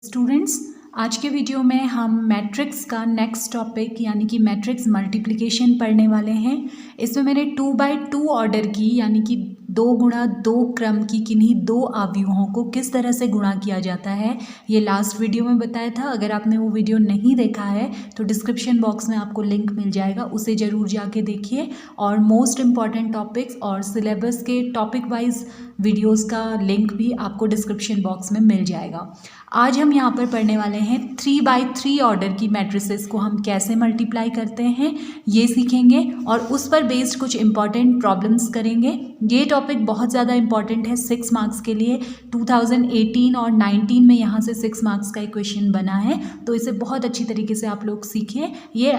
Students, आज के video में हम मैट्रिक्स का नेक्स्ट टॉपिक यानी कि मैट्रिक्स मल्टीप्लिकेशन पढ़ने वाले हैं। इसमें मैंने 2 बाय 2 ऑर्डर की यानी कि 2 गुणा 2 क्रम की किन्हीं दो अवयवों को किस तरह से गुणा किया जाता है ये लास्ट वीडियो में बताया था। अगर आपने वो वीडियो नहीं देखा है तो डिस्क्रिप्शन बॉक्स में आपको लिंक मिल जाएगा, उसे ज़रूर जाके देखिए। और मोस्ट इम्पॉर्टेंट टॉपिक्स और सिलेबस के टॉपिक वाइज वीडियोस का लिंक भी आपको डिस्क्रिप्शन बॉक्स में मिल जाएगा। आज हम यहाँ पर पढ़ने वाले हैं 3 बाय 3 ऑर्डर की मैट्रिसेस को हम कैसे मल्टीप्लाई करते हैं ये सीखेंगे और उस पर बेस्ड कुछ इंपॉर्टेंट प्रॉब्लम्स करेंगे। ये टॉपिक बहुत ज़्यादा इंपॉर्टेंट है 6 मार्क्स के लिए। 2018 और 19 में यहाँ से 6 मार्क्स का एक क्वेश्चन बना है, तो इसे बहुत अच्छी तरीके से आप लोग सीखें। ये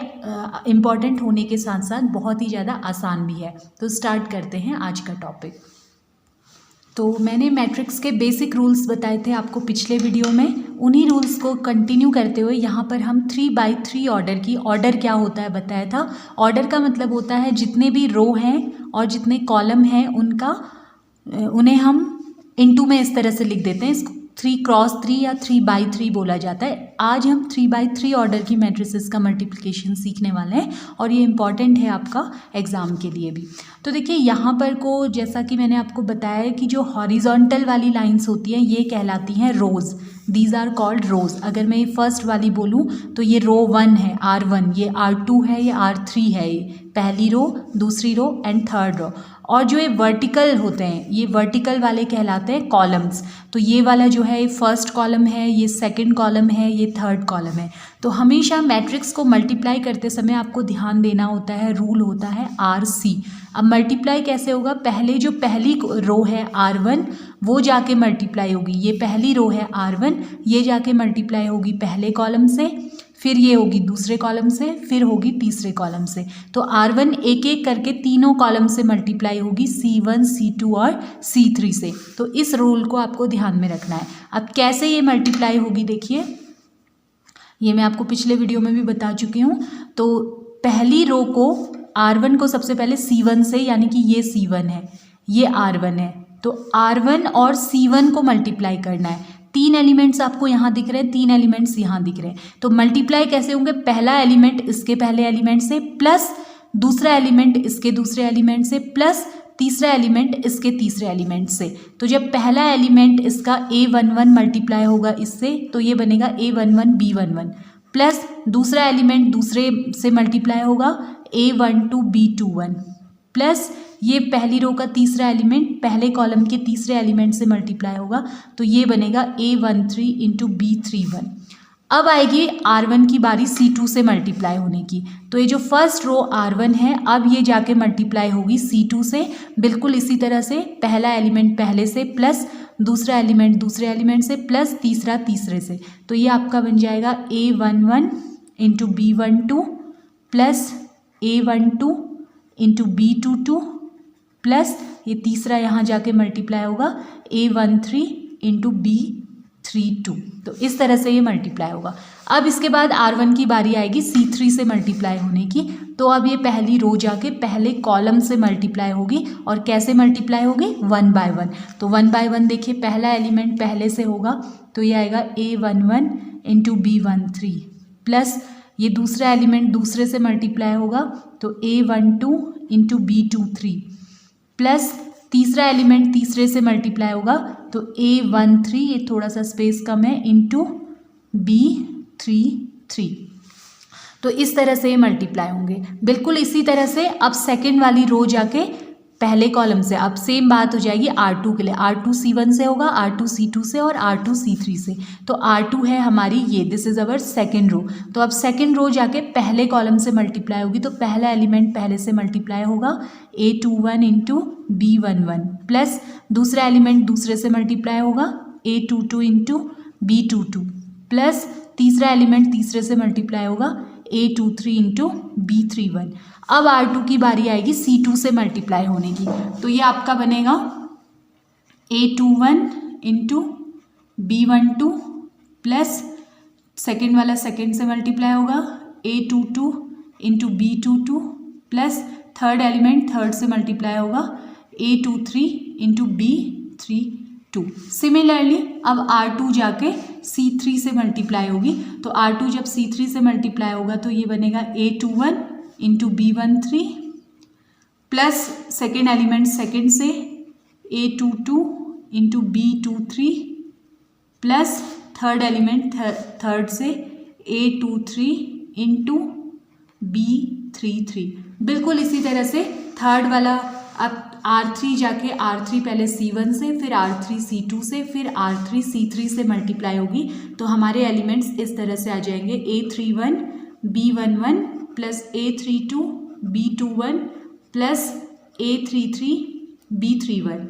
इम्पॉर्टेंट होने के साथ साथ बहुत ही ज़्यादा आसान भी है। तो स्टार्ट करते हैं आज का टॉपिक। तो मैंने मैट्रिक्स के बेसिक रूल्स बताए थे आपको पिछले वीडियो में, उन्हीं रूल्स को कंटिन्यू करते हुए यहाँ पर हम 3 बाय 3 ऑर्डर की, ऑर्डर क्या होता है बताया था। ऑर्डर का मतलब होता है जितने भी रो हैं और जितने कॉलम हैं उन्हें हम इनटू में इस तरह से लिख देते हैं। इसको 3 क्रॉस 3 या 3 बाय 3 बोला जाता है। आज हम 3 बाय 3 ऑर्डर की मैट्रिसेस का मल्टीप्लिकेशन सीखने वाले हैं और ये इंपॉर्टेंट है आपका एग्ज़ाम के लिए भी। तो देखिए यहाँ पर को जैसा कि मैंने आपको बताया है कि जो हॉरिजॉन्टल वाली लाइंस होती हैं ये कहलाती हैं रोज़। दीज आर कॉल्ड रोज़। अगर मैं ये फर्स्ट वाली बोलूँ तो ये रो 1 है R1, ये R2 है, ये R3 है, ये पहली रो, दूसरी रो एंड थर्ड रो। और जो ये वर्टिकल होते हैं ये वर्टिकल वाले कहलाते हैं कॉलम्स। तो ये वाला जो है ये फर्स्ट कॉलम है, ये सेकंड कॉलम है, ये थर्ड कॉलम है। तो हमेशा मैट्रिक्स को मल्टीप्लाई करते समय आपको ध्यान देना होता है, रूल होता है RC। अब मल्टीप्लाई कैसे होगा, पहले जो पहली रो है R1 वो जाके मल्टीप्लाई होगी, ये पहली रो है R1 ये जाके मल्टीप्लाई होगी पहले कॉलम से, फिर ये होगी दूसरे कॉलम से, फिर होगी तीसरे कॉलम से। तो R1 एक एक करके तीनों कॉलम से मल्टीप्लाई होगी C1, C2 और C3 से। तो इस रूल को आपको ध्यान में रखना है। अब कैसे ये मल्टीप्लाई होगी देखिए, ये मैं आपको पिछले वीडियो में भी बता चुकी हूँ। तो पहली रो को R1 को सबसे पहले C1 से, यानी कि ये C1 है, ये R1 है, तो R1 और C1 को मल्टीप्लाई करना है। 3 एलिमेंट्स आपको यहाँ दिख रहे हैं, 3 एलिमेंट्स यहाँ दिख रहे हैं। तो मल्टीप्लाई कैसे होंगे, पहला एलिमेंट इसके पहले एलिमेंट से प्लस दूसरा एलिमेंट इसके दूसरे एलिमेंट से प्लस तीसरा एलिमेंट इसके तीसरे एलिमेंट से। तो जब पहला एलिमेंट इसका A11 मल्टीप्लाई होगा इससे तो ये बनेगा A11 B11 प्लस दूसरा एलिमेंट दूसरे से मल्टीप्लाई होगा A12 B21 प्लस ये पहली रो का तीसरा एलिमेंट पहले कॉलम के तीसरे एलिमेंट से मल्टीप्लाई होगा तो ये बनेगा A13 इंटू B31। अब आएगी R1 की बारी C2 से मल्टीप्लाई होने की। तो ये जो फर्स्ट रो R1 है अब ये जाके मल्टीप्लाई होगी C2 से, बिल्कुल इसी तरह से पहला एलिमेंट पहले से प्लस दूसरा एलिमेंट दूसरे एलिमेंट से प्लस तीसरा तीसरे से। तो ये आपका बन जाएगा A11 into B12 plus A12 into B22 plus ये तीसरा यहाँ जाके मल्टीप्लाई होगा A13 इंटू B32। तो इस तरह से ये मल्टीप्लाई होगा। अब इसके बाद R1 की बारी आएगी C3 से मल्टीप्लाई होने की। तो अब ये पहली रो जाके पहले कॉलम से मल्टीप्लाई होगी और कैसे मल्टीप्लाई होगी, 1 बाय 1। तो 1 बाय 1 देखिए पहला एलिमेंट पहले से होगा तो ये आएगा A11 इंटू B13 प्लस ये दूसरा एलिमेंट दूसरे से मल्टीप्लाई होगा तो A12 इंटू B23 प्लस तीसरा एलिमेंट तीसरे से मल्टीप्लाई होगा तो A13, ये थोड़ा सा स्पेस कम है, इंटू B33। तो इस तरह से ये मल्टीप्लाई होंगे। बिल्कुल इसी तरह से अब सेकंड वाली रो जाके पहले कॉलम से, अब सेम बात हो जाएगी R2 के लिए। R2 C1 से होगा, R2 C2 से और R2 C3 से। तो R2 है हमारी ये, this is our second row. तो अब सेकेंड रो जाके पहले कॉलम से मल्टीप्लाई होगी तो पहला एलिमेंट पहले से मल्टीप्लाई होगा A21 इंटू B11 प्लस दूसरा एलिमेंट दूसरे से मल्टीप्लाई होगा A22 इंटू B22 प्लस तीसरा एलिमेंट तीसरे से मल्टीप्लाई होगा A23 इंटू B31। अब R2 की बारी आएगी C2 से मल्टीप्लाई होने की। तो ये आपका बनेगा A21 into B12 plus second वाला सेकेंड से मल्टीप्लाई होगा A22 into B22 plus third element third से मल्टीप्लाई होगा A23 इंटू B32। सिमिलरली अब R2 जाके C3 से मल्टीप्लाई होगी। तो R2 जब C3 से मल्टीप्लाई होगा तो ये बनेगा A21 into B13 plus second element second से A22 into B23 plus third element third से A23 इंटू B33। बिल्कुल इसी तरह से थर्ड वाला अब R3 जाके R3 पहले C1 से, फिर R3 C2 से, फिर R3 C3 से मल्टीप्लाई होगी। तो हमारे एलिमेंट्स इस तरह से आ जाएंगे A31 B11 plus A32 B21 plus A33 B31।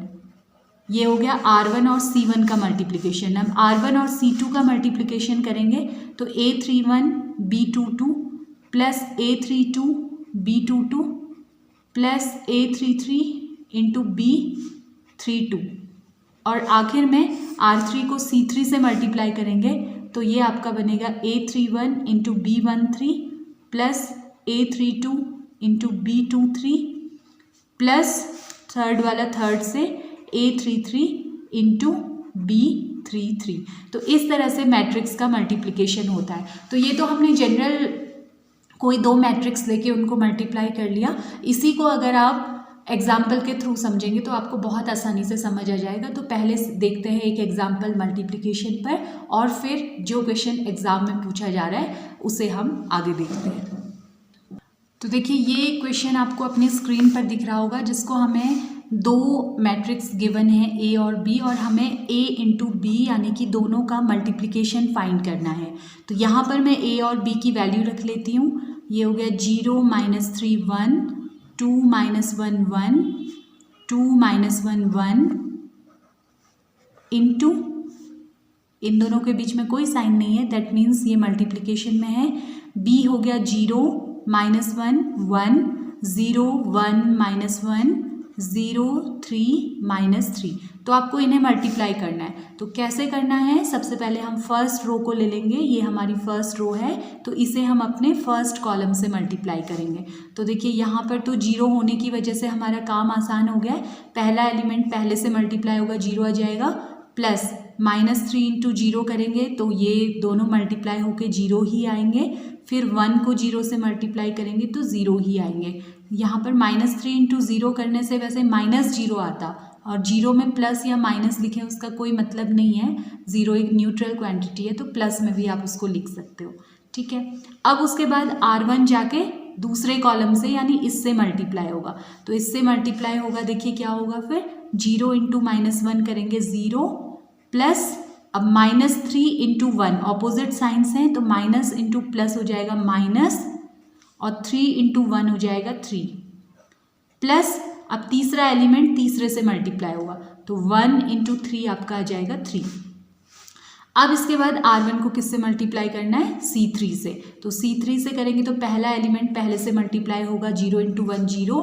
ये हो गया R1 और C1 का मल्टीप्लिकेशन। अब R1 और C2 का मल्टीप्लिकेशन करेंगे तो A31 B22 plus A32 B22 plus A33 into B32 और आखिर में R3 को C3 से मल्टीप्लाई करेंगे तो ये आपका बनेगा A31 into B13 plus A32 into B23 plus third वाला थर्ड से A33 इंटू B33। तो इस तरह से मैट्रिक्स का मल्टीप्लिकेशन होता है। तो ये तो हमने जनरल कोई दो मैट्रिक्स लेके उनको मल्टीप्लाई कर लिया। इसी को अगर आप एग्जाम्पल के थ्रू समझेंगे तो आपको बहुत आसानी से समझ आ जाएगा। तो पहले देखते हैं एक एग्जाम्पल मल्टीप्लिकेशन पर और फिर जो क्वेश्चन एग्जाम में पूछा जा रहा है उसे हम आगे देखते हैं। तो देखिए ये क्वेश्चन आपको अपनी स्क्रीन पर दिख रहा होगा जिसको हमें दो मैट्रिक्स गिवन है A और B और हमें A इंटू B यानी कि दोनों का मल्टीप्लिकेशन फाइंड करना है। तो यहाँ पर मैं A और B की वैल्यू रख लेती हूँ। ये हो गया 0 -3 1 2 -1 1 2 -1 1 इंटू, इन दोनों के बीच में कोई साइन नहीं है, दैट मीन्स ये मल्टीप्लिकेशन में है। B हो गया 0 -1 1 0 1 -1 0 3 -3। तो आपको इन्हें मल्टीप्लाई करना है। तो कैसे करना है, सबसे पहले हम फर्स्ट रो को ले लेंगे। ये हमारी फर्स्ट रो है तो इसे हम अपने फर्स्ट कॉलम से मल्टीप्लाई करेंगे। तो देखिए यहाँ पर तो 0 होने की वजह से हमारा काम आसान हो गया है। पहला एलिमेंट पहले से मल्टीप्लाई होगा 0 आ जाएगा, प्लस -3 इंटू 0 करेंगे तो ये दोनों मल्टीप्लाई होके 0 ही आएंगे। फिर 1 को 0 से मल्टीप्लाई करेंगे तो 0 ही आएंगे। यहाँ पर -3 इंटू 0 करने से वैसे -0 आता और 0 में प्लस या माइनस लिखें उसका कोई मतलब नहीं है। 0 एक न्यूट्रल क्वांटिटी है तो प्लस में भी आप उसको लिख सकते हो, ठीक है। अब उसके बाद R1 जाके दूसरे कॉलम से यानी इससे मल्टीप्लाई होगा। तो इससे मल्टीप्लाई होगा, देखिए क्या होगा फिर 0 इंटू -1 करेंगे 0 प्लस अब -3 इंटू 1 ऑपोजिट साइंस हैं तो माइनस इंटू प्लस हो जाएगा माइनस और 3 इंटू 1 हो जाएगा 3 प्लस अब तीसरा एलिमेंट तीसरे से मल्टीप्लाई होगा तो 1 इंटू 3 आपका आ जाएगा 3। अब इसके बाद R1 को किससे मल्टीप्लाई करना है, C3 से। तो C3 से करेंगे तो पहला एलिमेंट पहले से मल्टीप्लाई होगा 0 इंटू 1 0,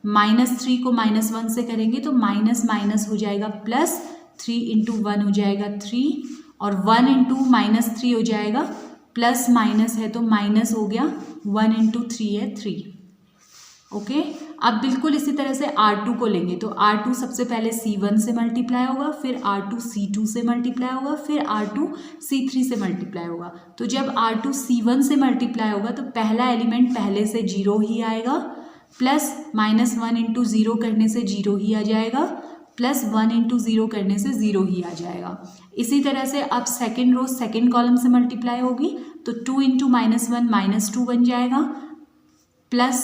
-3 को -1 से करेंगे तो माइनस माइनस हो जाएगा प्लस, 3 इंटू 1 हो जाएगा 3 और 1 इंटू -3 हो जाएगा, प्लस माइनस है तो माइनस हो गया, 1 इंटू 3 है 3। ओके, अब बिल्कुल इसी तरह से R2 को लेंगे तो R2 सबसे पहले C1 से मल्टीप्लाई होगा, फिर R2 C2 से मल्टीप्लाई होगा, फिर R2 C3 से मल्टीप्लाई होगा। तो जब R2 C1 से मल्टीप्लाई होगा तो पहला एलिमेंट पहले से 0 ही आएगा, प्लस -1 इंटू 0 करने से 0 ही आ जाएगा, प्लस 1 इंटू 0 करने से 0 ही आ जाएगा। इसी तरह से अब सेकेंड रो सेकेंड कॉलम से मल्टीप्लाई होगी तो 2 इंटू -1 -2 बन जाएगा, प्लस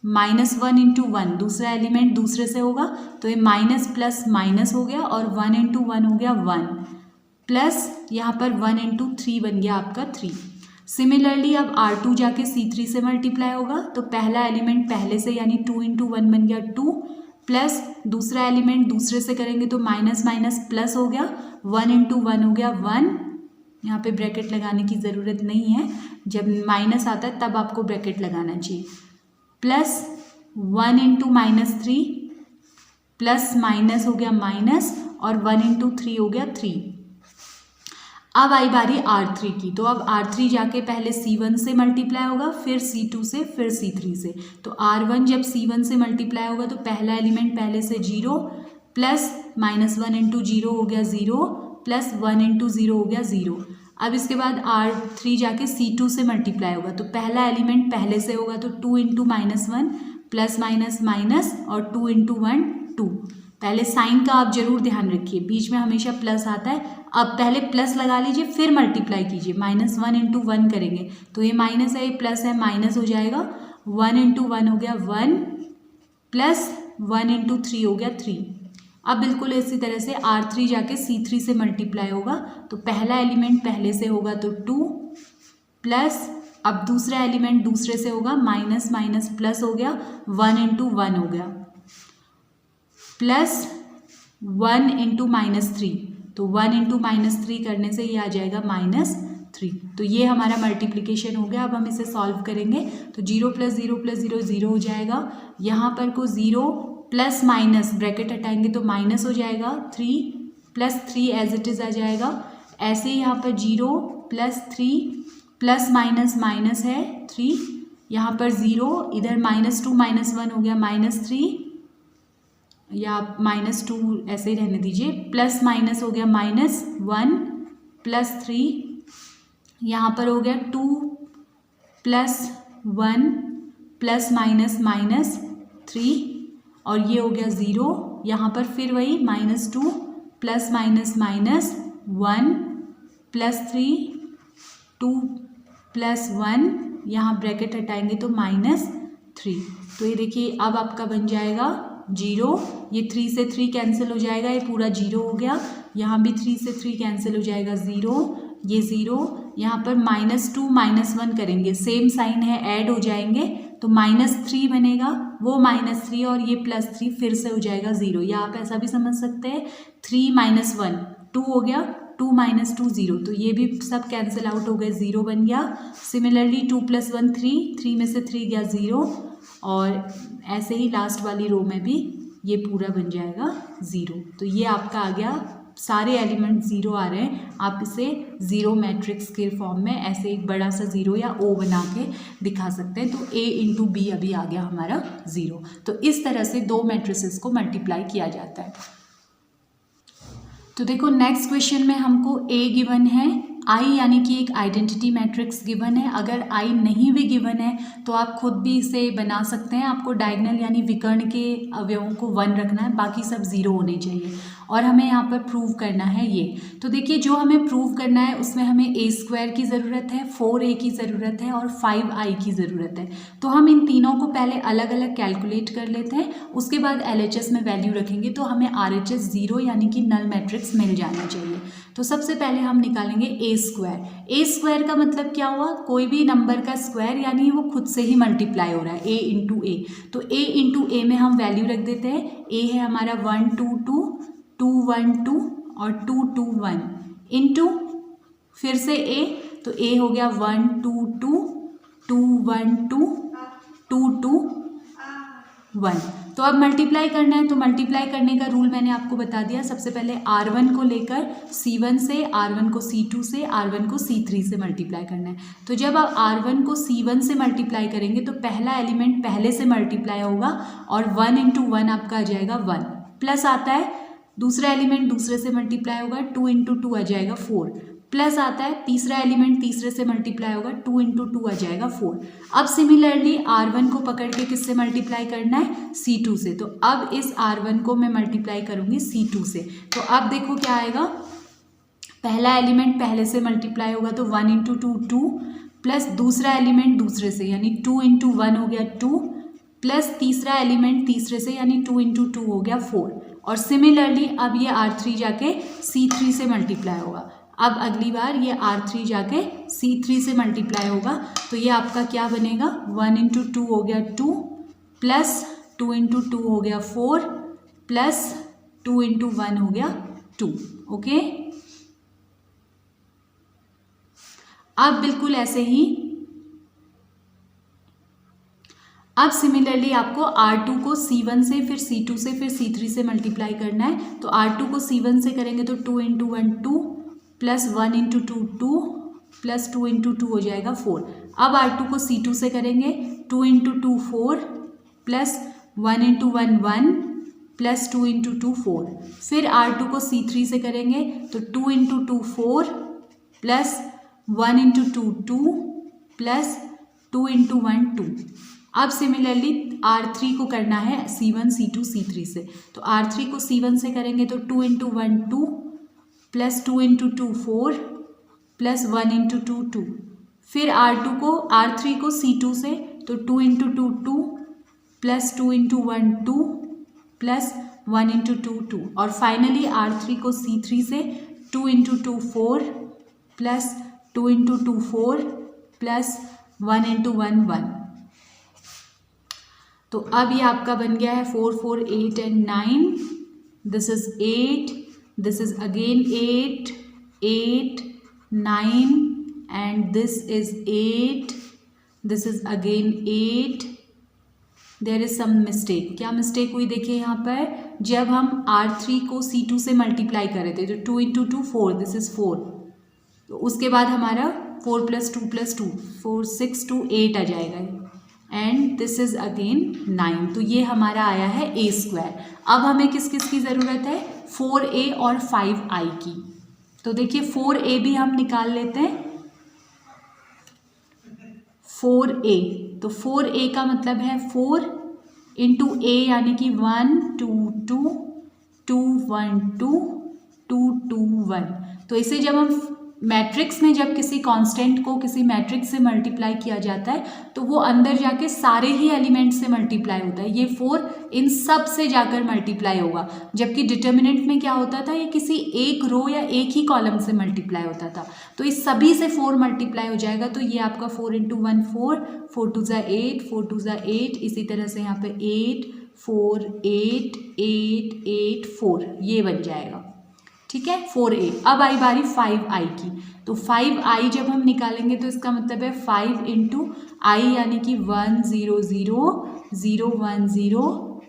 -1 इंटू 1 दूसरा एलिमेंट दूसरे से होगा तो ये माइनस प्लस माइनस हो गया और 1 इंटू 1 हो गया 1, प्लस यहाँ पर 1 इंटू 3 बन गया आपका 3। सिमिलरली अब R2 जाके C3 से मल्टीप्लाई होगा तो पहला एलिमेंट पहले से यानी 2 इंटू 1 बन गया 2, प्लस दूसरा एलिमेंट दूसरे से करेंगे तो माइनस माइनस प्लस हो गया, 1 इंटू 1 हो गया 1। यहाँ पे ब्रैकेट लगाने की ज़रूरत नहीं है, जब माइनस आता है तब आपको ब्रैकेट लगाना चाहिए, प्लस 1 इंटू -3 प्लस माइनस हो गया माइनस और 1 इंटू 3 हो गया 3। अब आई बारी R3 की, तो अब R3 जाके पहले C1 से मल्टीप्लाई होगा, फिर C2 से, फिर C3 से। तो R1 जब C1 से मल्टीप्लाई होगा तो पहला एलिमेंट पहले से 0, प्लस -1 इंटू 0 हो गया 0, प्लस 1 इंटू 0 हो गया 0। अब इसके बाद R3 जाके C2 से मल्टीप्लाई होगा, तो पहला एलिमेंट पहले से होगा, तो 2 इंटू -1 प्लस माइनस माइनस और 2 इंटू 1 2। पहले साइन का आप जरूर ध्यान रखिए, बीच में हमेशा प्लस आता है। अब पहले प्लस लगा लीजिए, फिर मल्टीप्लाई कीजिए। -1 इंटू 1 करेंगे तो ये माइनस है, ये प्लस है, माइनस हो जाएगा। 1 इंटू 1 हो गया 1 प्लस 1 इंटू 3 हो गया 3। अब बिल्कुल इसी तरह से R3 जाके C3 से मल्टीप्लाई होगा, तो पहला एलिमेंट पहले से होगा तो 2 प्लस, अब दूसरा एलिमेंट दूसरे से होगा, माइनस माइनस प्लस हो गया, 1 इंटू 1 हो गया प्लस 1 इंटू -3, तो 1 इंटू -3 करने से ये आ जाएगा -3। तो ये हमारा मल्टीप्लिकेशन हो गया। अब हम इसे सॉल्व करेंगे तो 0 + 0 + 0 0 हो जाएगा। यहाँ पर को 0 प्लस माइनस ब्रैकेट हटाएंगे तो माइनस हो जाएगा, 3 + 3 एज इट इज़ आ जाएगा। ऐसे ही यहाँ पर 0 + 3 प्लस माइनस माइनस है 3, यहाँ पर 0, इधर -2 -1 हो गया -3, या आप -2 ऐसे ही रहने दीजिए, प्लस माइनस हो गया -1 प्लस 3, यहाँ पर हो गया 2 + 1 प्लस माइनस -3, और ये हो गया 0, यहाँ पर फिर वही -2 प्लस माइनस -1 प्लस 3 2 + 1, यहाँ ब्रैकेट हटाएंगे तो -3। तो ये देखिए अब आपका बन जाएगा 0, ये 3 से 3 कैंसिल हो जाएगा, ये पूरा 0 हो गया। यहाँ भी 3 से 3 कैंसिल हो जाएगा, 0, ये 0, यहाँ पर -2 -1 करेंगे, सेम साइन है, ऐड हो जाएंगे तो -3 बनेगा, वो -3 और ये +3 फिर से हो जाएगा 0, या आप ऐसा भी समझ सकते हैं 3 - 1 2 हो गया, 2 - 2 0, तो ये भी सब कैंसिल आउट हो गए, 0 बन गया। सिमिलरली 2 + 1 3, 3 में से 3 गया 0, और ऐसे ही लास्ट वाली रो में भी ये पूरा बन जाएगा 0। तो ये आपका आ गया, सारे एलिमेंट 0 आ रहे हैं, आप इसे 0 मैट्रिक्स के फॉर्म में ऐसे एक बड़ा सा 0 या O बना के दिखा सकते हैं। तो A इंटू B अभी आ गया हमारा 0। तो इस तरह से 2 मैट्रिसेस को मल्टीप्लाई किया जाता है। तो देखो नेक्स्ट क्वेश्चन में हमको A गिवन है, I यानी कि एक आइडेंटिटी मैट्रिक्स गिवन है। अगर I नहीं भी गिवन है तो आप खुद भी इसे बना सकते हैं। आपको डायगोनल यानी विकर्ण के अवयवों को 1 रखना है, बाकी सब 0 होने चाहिए, और हमें यहाँ पर प्रूव करना है ये। तो देखिए जो हमें प्रूव करना है उसमें हमें a² की ज़रूरत है, 4a की ज़रूरत है और 5i की ज़रूरत है। तो हम इन तीनों को पहले अलग अलग कैलकुलेट कर लेते हैं, उसके बाद LHS में वैल्यू रखेंगे तो हमें RHS 0 यानी कि नल मैट्रिक्स मिल जाना चाहिए। तो सबसे पहले हम निकालेंगे a² का मतलब क्या हुआ, कोई भी नंबर का स्क्वायर यानी वो खुद से ही मल्टीप्लाई हो रहा है, a इंटू ए। तो a इंटू ए में हम वैल्यू रख देते हैं, a है हमारा 1 2 2 2 1 2 और 2 2 1 इंटू फिर से a, तो a हो गया 1 2 2 2 1 2 2 2 1। तो अब मल्टीप्लाई करना है, तो मल्टीप्लाई करने का रूल मैंने आपको बता दिया। सबसे पहले R1 को लेकर C1 से, R1 को C2 से, R1 को C3 से मल्टीप्लाई करना है। तो जब आप R1 को C1 से मल्टीप्लाई करेंगे तो पहला एलिमेंट पहले से मल्टीप्लाई होगा और 1 इंटू 1 आपका आ जाएगा 1, प्लस आता है दूसरा एलिमेंट दूसरे से मल्टीप्लाई होगा, 2 इंटू 2 आ जाएगा 4, प्लस आता है तीसरा एलिमेंट तीसरे से मल्टीप्लाई होगा, 2 इंटू 2 आ जाएगा 4। अब सिमिलरली R1 को पकड़ के किससे मल्टीप्लाई करना है, C2 से। तो अब इस R1 को मैं मल्टीप्लाई करूँगी C2 से। तो अब देखो क्या आएगा, पहला एलिमेंट पहले से मल्टीप्लाई होगा तो 1 इंटू 2 2, प्लस दूसरा एलिमेंट दूसरे से यानी 2 इंटू 1 हो गया 2, प्लस तीसरा एलिमेंट तीसरे से यानी 2 इंटू 2 हो गया 4। और सिमिलरली अब ये R3 जाके C3 से मल्टीप्लाई होगा। अब अगली बार ये R3 जाके C3 से मल्टीप्लाई होगा, तो ये आपका क्या बनेगा, 1 इंटू 2 हो गया 2, प्लस 2 इंटू 2 हो गया 4, प्लस 2 इंटू 1 हो गया 2। ओके, अब बिल्कुल ऐसे ही अब सिमिलरली आपको R2 को C1 से, फिर C2 से, फिर C3 से मल्टीप्लाई करना है। तो R2 को C1 से करेंगे तो 2 into 1 2, plus 1 into 2 2, plus 2 into 2 हो जाएगा 4। अब R2 को C2 से करेंगे 2 into 2 4, plus 1 into 1 1, plus 2 into 2 4। फिर R2 को C3 से करेंगे तो 2 into 2 4, plus 1 into 2 2 plus 2 into 1 2। अब सिमिलरली R3 को करना है C1 C2 C3 से, तो R3 को C1 से करेंगे तो 2 into 1 2 plus 2 into 2 4 plus 1 into 2 2। फिर R3 को C2 से तो 2 into 2 2 plus 2 into 1 2 plus 1 into 2 2। और फाइनली R3 को C3 से 2 into 2 4 plus 2 into 2 4 plus 1 into 1 1। तो अब ये आपका बन गया है 4 4 8 and 9। This is 8, this is again 8 8 9 and this is 8, this is again 8। There is some mistake. क्या मिस्टेक हुई देखिए यहाँ पर, जब हम R3 को C2 से मल्टीप्लाई कर रहे थे तो 2 इंटू 2 4, दिस इज 4। तो उसके बाद हमारा 4 प्लस 2 प्लस 2 4 6 2 8 आ जाएगा एंड दिस इज अगेन 9। तो ये हमारा आया है a स्क्वायर। अब हमें किस किस की ज़रूरत है, 4a और 5i की। तो देखिए 4a भी हम निकाल लेते हैं, 4a। तो 4a का मतलब है 4 इंटू a यानी कि 1 2 2 2 1 2 2 2 1। तो इसे जब हम मैट्रिक्स में जब किसी कांस्टेंट को किसी मैट्रिक्स से मल्टीप्लाई किया जाता है तो वो अंदर जाके सारे ही एलिमेंट से मल्टीप्लाई होता है। ये 4 इन सब से जाकर मल्टीप्लाई होगा, जबकि डिटर्मिनेंट में क्या होता था, ये किसी एक रो या एक ही कॉलम से मल्टीप्लाई होता था। तो इस सभी से 4 मल्टीप्लाई हो जाएगा। तो ये आपका 4 इंटू 1 4 4 2 ज़ा 8 4 2 ज़ा 8। इसी तरह से यहाँ पे 8 4 8 8 8 4 ये बन जाएगा, ठीक है 4a। अब आई बारी 5i की। तो 5i जब हम निकालेंगे तो इसका मतलब है 5 इंटू आई यानी कि 1 0 0 0 1 0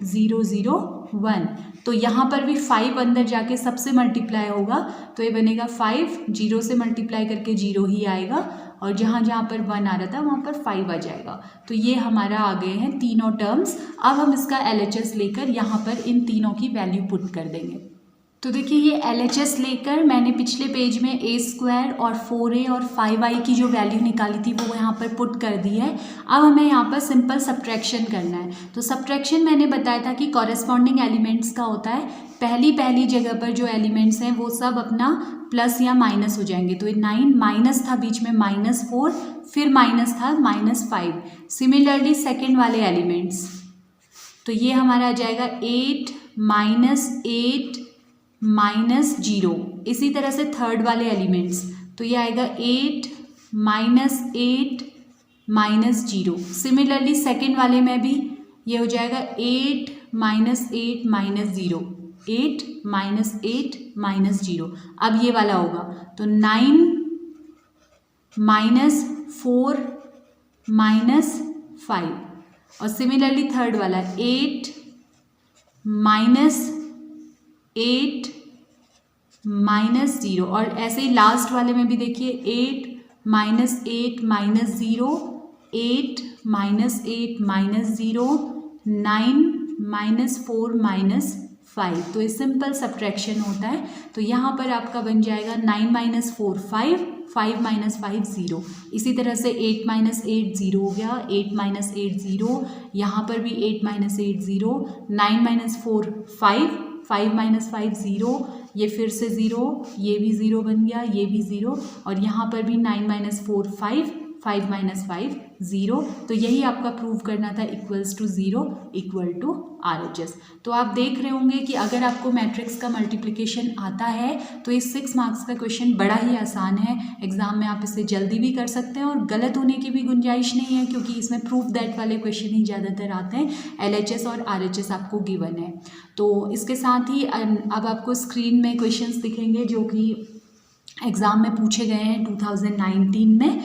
0 0 1। तो यहाँ पर भी 5 अंदर जाके सबसे मल्टीप्लाई होगा, तो ये बनेगा 5 0 से मल्टीप्लाई करके 0 ही आएगा, और जहाँ जहाँ पर 1 आ रहा था वहाँ पर 5 आ जाएगा। तो ये हमारा आ गए हैं तीनों टर्म्स। अब हम इसका LHS लेकर यहाँ पर इन तीनों की वैल्यू पुट कर देंगे। तो देखिए ये LHS लेकर मैंने पिछले पेज में a स्क्वायर और 4a और 5i की जो वैल्यू निकाली थी वो यहाँ पर पुट कर दी है। अब हमें यहाँ पर सिंपल सब्ट्रैक्शन करना है। तो सब्ट्रैक्शन मैंने बताया था कि कॉरेस्पॉन्डिंग एलिमेंट्स का होता है, पहली जगह पर जो एलिमेंट्स हैं वो सब अपना प्लस या माइनस हो जाएंगे। तो ये 9 माइनस था, बीच में -4, फिर माइनस था -5। सिमिलरली सेकेंड वाले एलिमेंट्स, तो ये हमारा आ जाएगा 8 -8 -0। इसी तरह से थर्ड वाले एलिमेंट्स, तो ये आएगा 8 -8 -0। सिमिलरली सेकेंड वाले में भी ये हो जाएगा 8 -8 -0 8 -8 -0। अब ये वाला होगा तो 9 -4 -5। और सिमिलरली थर्ड वाला 8 -8 -0। और ऐसे ही लास्ट वाले में भी देखिए 8 -8 -0 8 -8 -0 9 -4 -5। तो ये सिंपल सब्ट्रैक्शन होता है। तो यहाँ पर आपका बन जाएगा 9 -4 5 5 -5 0। इसी तरह से 8 -8 0 हो गया, 8 -8 0, यहाँ पर भी 8 -8 0, 9 -4 5 5 -5 0, ये फिर से 0, ये भी 0 बन गया, ये भी 0, और यहाँ पर भी 9 -4 5 5 -5 0। तो यही आपका प्रूव करना था equals to 0 equal to RHS। तो आप देख रहे होंगे कि अगर आपको मैट्रिक्स का मल्टीप्लिकेशन आता है तो ये 6 मार्क्स का क्वेश्चन बड़ा ही आसान है। एग्जाम में आप इसे जल्दी भी कर सकते हैं और गलत होने की भी गुंजाइश नहीं है, क्योंकि इसमें प्रूफ दैट वाले क्वेश्चन ही ज़्यादातर आते हैं। LHS और RHS आपको गिवन है। तो इसके साथ ही अब आपको स्क्रीन में क्वेश्चंस दिखेंगे जो कि एग्ज़ाम में पूछे गए हैं 2019 में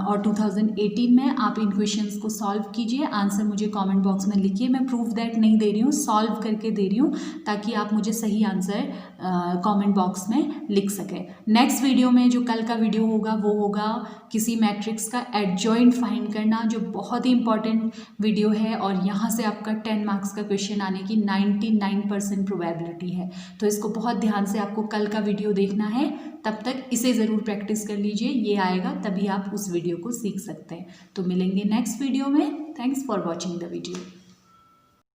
और 2018 में। आप इन क्वेश्चंस को सॉल्व कीजिए, आंसर मुझे कमेंट बॉक्स में लिखिए। मैं प्रूफ दैट नहीं दे रही हूँ, सॉल्व करके दे रही हूँ ताकि आप मुझे सही आंसर कमेंट बॉक्स में लिख सकें। नेक्स्ट वीडियो में जो कल का वीडियो होगा वो होगा किसी मैट्रिक्स का एडजॉइंट फाइंड करना, जो बहुत ही इंपॉर्टेंट वीडियो है और यहाँ से आपका 10 मार्क्स का क्वेश्चन आने की 99% प्रोबेबिलिटी है। तो इसको बहुत ध्यान से आपको कल का वीडियो देखना है। तब तक इसे ज़रूर प्रैक्टिस कर लीजिए, ये आएगा तभी आप उस वीडियो को सीख सकते हैं। तो मिलेंगे नेक्स्ट वीडियो में। Thanks for watching the video.